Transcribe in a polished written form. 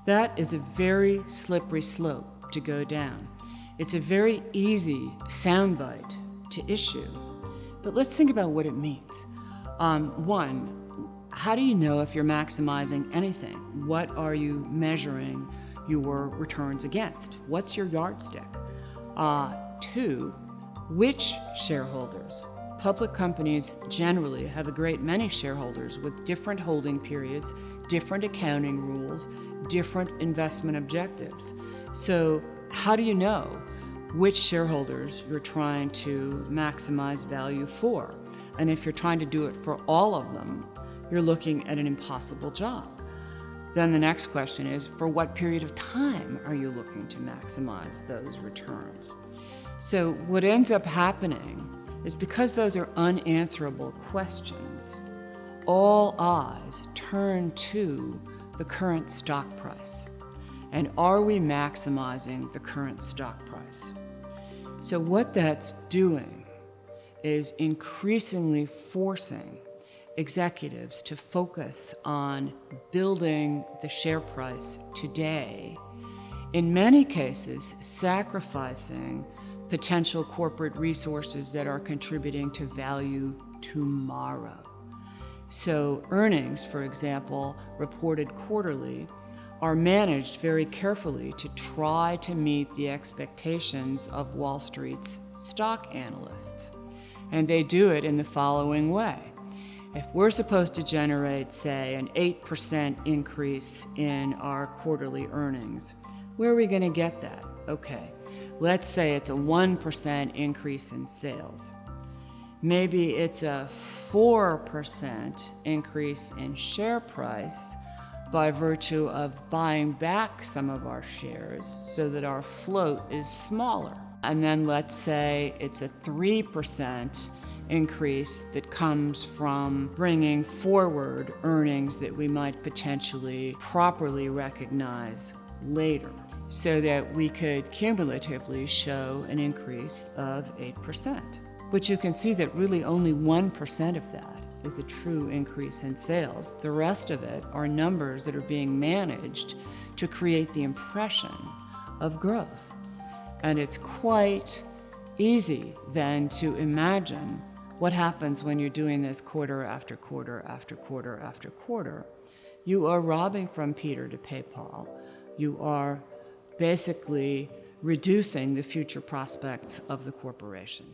That is a very slippery slope to go down. It's a very easy soundbite to issue, but let's think about what it means. One, how do you know if you're maximizing anything? What are you measuring your returns against? What's your yardstick? Two, which shareholders? Public companies generally have a great many shareholders with different holding periods, different accounting rules, different investment objectives. So how do you know which shareholders you're trying to maximize value for? And if you're trying to do it for all of them, you're looking at an impossible job. Then the next question is, for what period of time are you looking to maximize those returns? So what ends up happening is, because those are unanswerable questions, all eyes turn to the current stock price. And are we maximizing the current stock price? So what that's doing is increasingly forcing executives to focus on building the share price today, in many cases sacrificing potential corporate resources that are contributing to value tomorrow. So earnings, for example, reported quarterly, are managed very carefully to try to meet the expectations of Wall Street's stock analysts. And they do it in the following way. If we're supposed to generate, say, an 8% increase in our quarterly earnings, where are we going to get that? Okay, let's say it's a 1% increase in sales. Maybe it's a 4% increase in share price by virtue of buying back some of our shares so that our float is smaller. And then let's say it's a 3% increase that comes from bringing forward earnings that we might potentially properly recognize later, so that we could cumulatively show an increase of 8%. But you can see that really only 1% of that is a true increase in sales. The rest of it are numbers that are being managed to create the impression of growth. And it's quite easy then to imagine what happens when you're doing this quarter after quarter after quarter after quarter. You are robbing from Peter to pay Paul. You are basically reducing the future prospects of the corporation.